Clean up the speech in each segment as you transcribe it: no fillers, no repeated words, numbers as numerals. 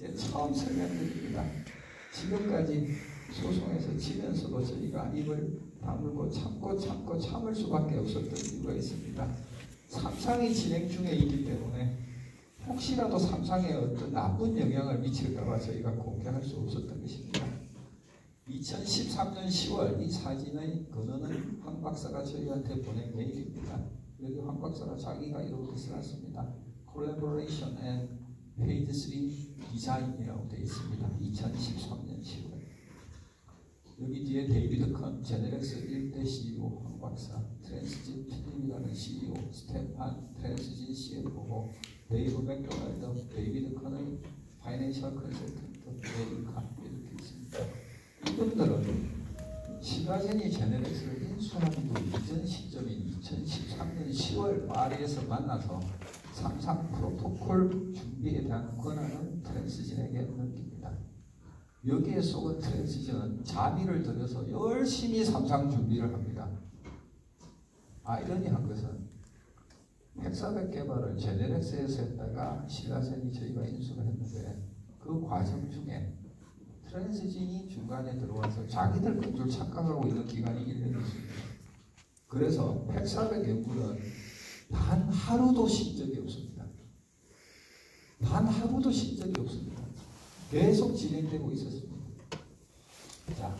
이제 처음 설명드립니다. 지금까지 소송에서 지면서도 저희가 입을 다물고 참고 참을 수밖에 없었던 이유가 있습니다. 삼상이 진행 중에 있기 때문에 혹시라도 삼상에 어떤 나쁜 영향을 미칠까봐 저희가 공개할 수 없었던 것입니다. 2013년 10월 이 사진의 근원은 황 박사가 저희한테 보낸 메일입니다. 여기 황 박사가 자기가 이렇게 써놨습니다. Collaboration and Page 3 Design이라고 되어 있습니다. 2013년 10월. 여기 뒤에 데이비드 컨, 제네렉스 1대 CEO 황 박사, 트랜스진 필름이라는 CEO, 스테판 트랜스진 CFO, 데이브 맥도날드, 데이비드 컨의 파이낸셜 컨설턴트, 에리카 이렇게 있습니다. 이분들은 시가젠이 제네렉스를 인수하기도 이전 시점인 2013년 10월 말에서 만나서 삼상 프로토콜 준비에 대한 권한은 트랜스진에게 넘깁니다. 여기에 속은 트랜스진은 자비를 들여서 열심히 삼상 준비를 합니다. 아이러니한 것은 헥사백 개발을 제네렉스에서 했다가 시가젠이 저희가 인수를 했는데 그 과정 중에 트랜스진이 중간에 들어와서 자기들 건 줄 착각하고 있는 기간이 1년이었습니다. 그래서 헥사백 연구는 단 하루도 쉰 적이 없습니다. 단 하루도 쉰 적이 없습니다. 계속 진행되고 있었습니다. 자,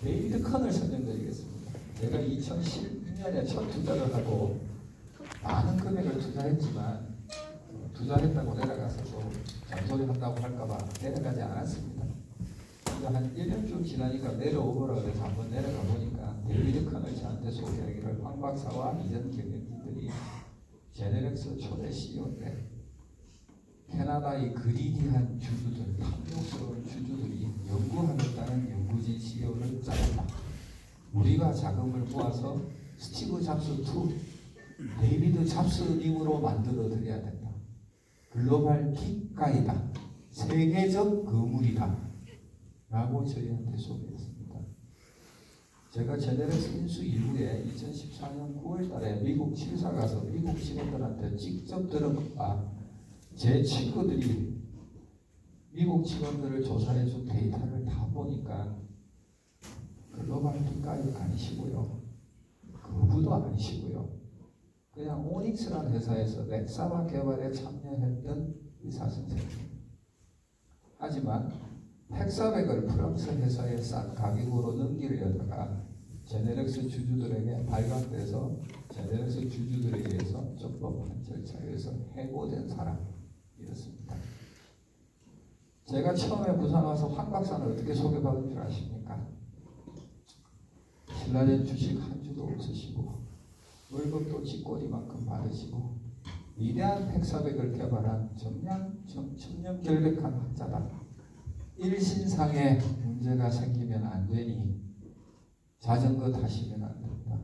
데이비드 컨을 설명드리겠습니다. 제가 2016년에 첫 투자를 하고 많은 금액을 투자했지만 투자했다고 내려가서 또 잔소리 한다고 할까봐 내려가지 않았습니다. 한 1년쯤 지나니까 내려오거라 그래서 한번 내려가 보니까 데이비드 컨을 저한테 소개하기를 황 박사와 이전 경영진들이 제네렉스 초대 CEO인데 캐나다의 그리디한 주주들, 탐욕스러운 주주들이 연구하겠다는 연구진 CEO를 짜겠다. 우리가 자금을 모아서 스티브 잡스 2, 데이비드 잡스님으로 만들어 드려야 된다. 글로벌 킥가이다. 세계적 거물이다. 라고 저희한테 소개했습니다. 제가 제네렉스 인수 이후에 2014년 9월 달에 미국 7사 가서 미국 직원들한테 직접 들은 것과 제 친구들이 미국 직원들을 조사해준 데이터를 다 보니까 글로벌 킥가이 아니시고요. 그부도 아니시고요. 그냥 오닉스라는 회사에서 렉사바 개발에 참여했던 의사 선생님. 하지만 헥사백을 프랑스 회사에 싼 가격으로 넘기려다가 제네렉스 주주들에게 발각돼서 제네렉스 주주들에 의해서 적법한 절차에 의해서 해고된 사람이었습니다. 제가 처음에 부산 와서 황 박사는 어떻게 소개받은 줄 아십니까? 신라젠 주식 한 주도 없으시고 월급도 쥐꼬리만큼 받으시고 위대한 헥사백을 개발한 청렴결백한 학자다. 일신상에 문제가 생기면 안 되니 자전거 타시면 안 된다.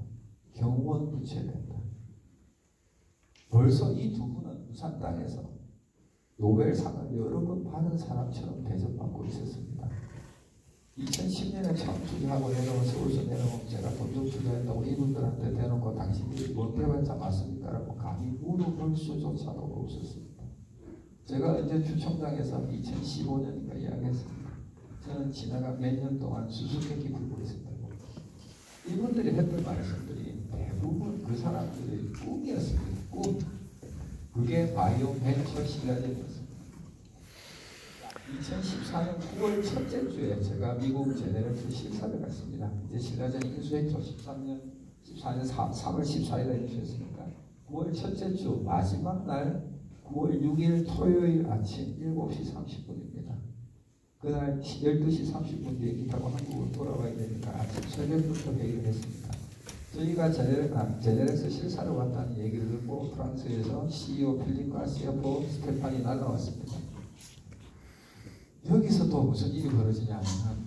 경호원 붙여야 된다. 벌써 이 두 분은 부산 땅에서 노벨상을 여러 번 받은 사람처럼 대접받고 있었습니다. 2010년에 처음 투자하고 내려온 서울서 내려오면 제가 돈 좀 투자했다고 이분들한테 대놓고 당신들이 못 해봤자 맞습니까? 라고 감히 물어볼 수조차도 없었습니다. 제가 언제 주총장에서 2015년인가 이야기했습니다. 저는 지나가 몇 년 동안 수수께끼 풀고 있었다고. 이분들이 했던 말씀들이 대부분 그 사람들의 꿈이었습니다. 꿈. 그게 바이오 벤처 시가전이었습니다. 2014년 9월 첫째 주에 제가 미국 제네렉스 실사를 갔습니다. 이제 신라젠 인수했죠. 14년 3월 14일에 인수했으니까 9월 첫째 주 마지막 날 9월 6일 토요일 아침 7시 30분입니다. 그날 12시 30분 비행기 타고 한국으로 돌아와야 되니까 아침 새벽부터 회의를 했습니다. 저희가 제네렉스 실사를 왔다는 얘기를 듣고 프랑스에서 CEO 필립과 CFO 스테판이 날라왔습니다. 여기서 또 무슨 일이 벌어지냐 하면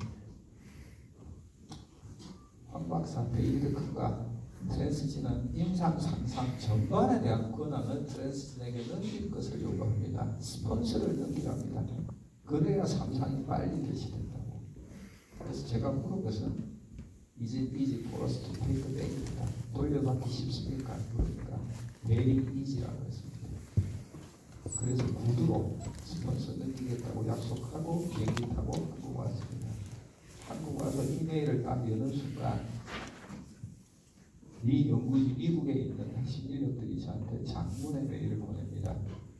황 박사, 데이비드 컨과 트랜스진은 임상 상상 전반에 대한 권한을 트랜스진에게 넘길 것을 요구합니다. 스폰서를 넘기랍니다. 그래야 삼상이 빨리 개시된다고. 그래서 제가 물은 것은 Is it easy for us to take the back입니다. 돌려받기 쉽습니까? 그러니까 very easy라고 했습니다. 그래서 구두로 스폰서 넘기겠다고 약속하고 비행기 타고 한국 왔습니다. 한국 와서 이메일을 딱 여는 순간 이 연구지 미국에 있는 핵심 인력들이 저한테 장문의 메일을 보냅니다.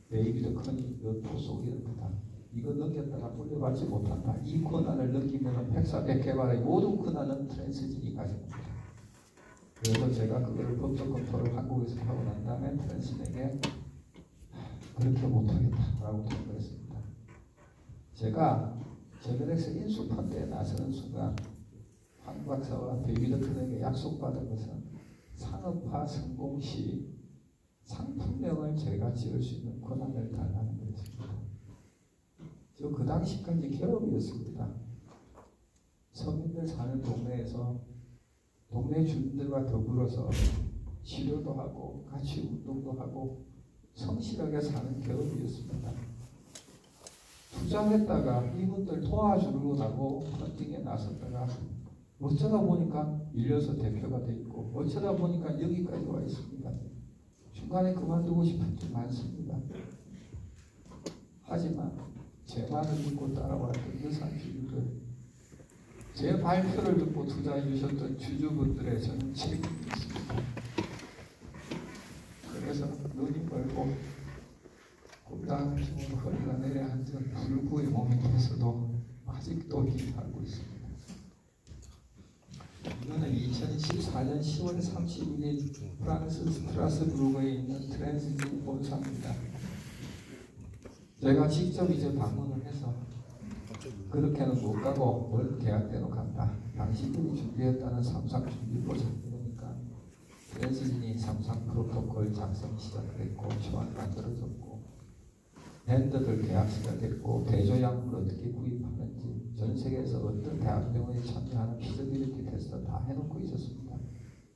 데이비드 커니 너 토속이랍니다. 이거 넘겼다가 물려받지 못한다. 이 권한을 넘기면 백사백개발의 모든 권한은 트랜스진이 가져갑니다. 그래서 제가 그거를 법적 검토를 한국에서 하고 난 다음에 트랜스진에게 그렇게 못하겠다라고 통보했습니다. 제가 제너렉스 인수 펀드에 나서는 순간 황 박사와 데이비드 커니에게 약속받은 것은 상업화 성공 시 상품명을 제가 지을 수 있는 권한을 달라는 것입니다. 저 그 당시까지 개업이었습니다. 서민들 사는 동네에서 동네 주민들과 더불어서 치료도 하고 같이 운동도 하고 성실하게 사는 개업이었습니다. 투자했다가 이분들 도와주려고 펀딩에 나섰다가 어쩌다 보니까 밀려서 대표가 돼 있고 어쩌다 보니까 여기까지 와 있습니다. 중간에 그만두고 싶은 게 많습니다. 하지만 제 말을 믿고 따라왔던 유산주주들, 제 발표를 듣고 투자해 주셨던 주주분들의 저는 책임이 있습니다. 그래서 눈이 멀고 곱다한 힘으로 허리가 내려앉은 불구의 몸이 돼서도 아직도 힘하고 있습니다. 이거는 2014년 10월 31일 프랑스 스트라스부르크에 있는 트랜스진 본사입니다. 제가 직접 이제 방문을 해서 그렇게는 못 가고 뭘 계약대로 간다. 당신들이 준비했다는 삼상 준비를 작성하니까 트랜스진이 삼상 프로토콜 작성 시작을 했고 초안 만들어졌고 밴드들 계약서가 됐고 대조약물 어떻게 구입하는지 전 세계에서 어떤 대학병원에 참여하는 피지빌리티 테스트 다 해놓고 있었습니다.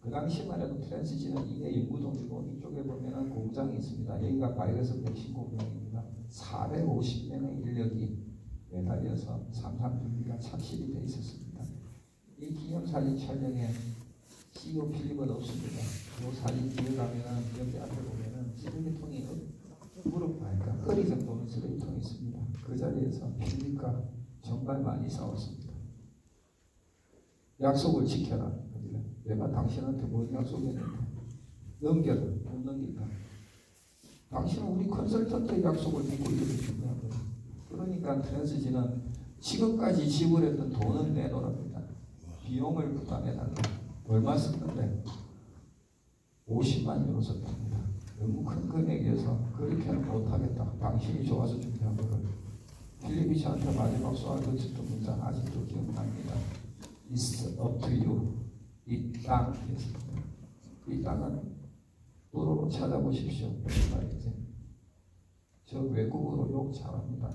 그 당시만 해도 트랜스진은 이게 연구동이고 이쪽에 보면은 공장이 있습니다. 여기가 바이러스 백신 공장입니다. 450명의 인력이 매달려서 삼상 준비가 착실히 되어 있었습니다. 이 기념사진 촬영에 CEO 필립은 없습니다. 이 사진 뒤에 가면은 여기 앞에 보면은 쓰레기통이 무릎 아니까 허리 정도는 쓰레기통이 있습니다. 그 자리에서 필립과 정말 많이 싸웠습니다. 약속을 지켜라. 내가 당신한테 뭔 약속했는데 넘겨라. 못 넘긴다. 당신은 우리 컨설턴트의 약속을 믿고 이렇게 준비한 거예요. 그러니까 트랜스진은 지금까지 지불했던 돈은 내놓으랍니다. 비용을 부담해달라. 얼마 썼는데 50만 유로 썼답니다. 너무 큰 금액이어서 그렇게는 못하겠다. 당신이 좋아서 준비한 거를. 필립이 저한테 마지막 수학을 듣던 문장 아직도 기억납니다. It's up to you. 이 땅. 이 땅은 도로로 찾아보십시오. 무슨 말인지. 저 외국어로 욕 잘합니다.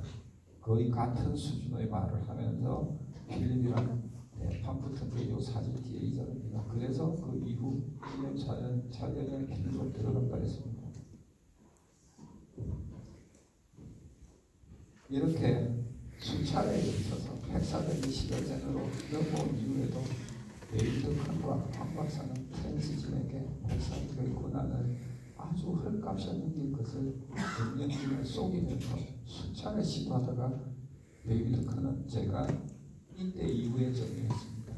거의 같은 수준의 말을 하면서 필립이랑 대판 붙은 게 이 사진 뒤에 이 자리입니다. 그래서 그 이후 기념 촬영에 필립으로 들어간다 했습니다. 이렇게 수차례에 걸쳐서 핵사적인 시대전으로 넘어온 이후에도 데이비드 칸과 황 박사는 트랜스진에게 핵사적의 권한을 아주 헐값에 넘길 것을 경영진에 속이면서 수차례 시도하다가 데이비드 칸은 제가 이때 이후에 정리했습니다.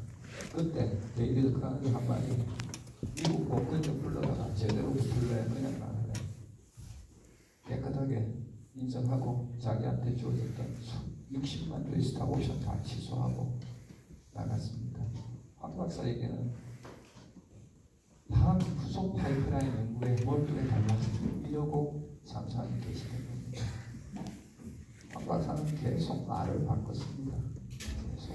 그때 데이비드 칸이 한 말이 미국 복권 좀 불러다가 제대로 불러야 그냥 말하래. 깨끗하게 인정하고 자기한테 주어졌던 60만 유로 스탁 옵션 다 취소하고 나갔습니다. 황 박사에게는 다음 후속 파이프라인 연구에 몰두해 달라서 이러고 삼상이 계시던 겁니다. 황 박사는 계속 말을 바꿨습니다. 계속.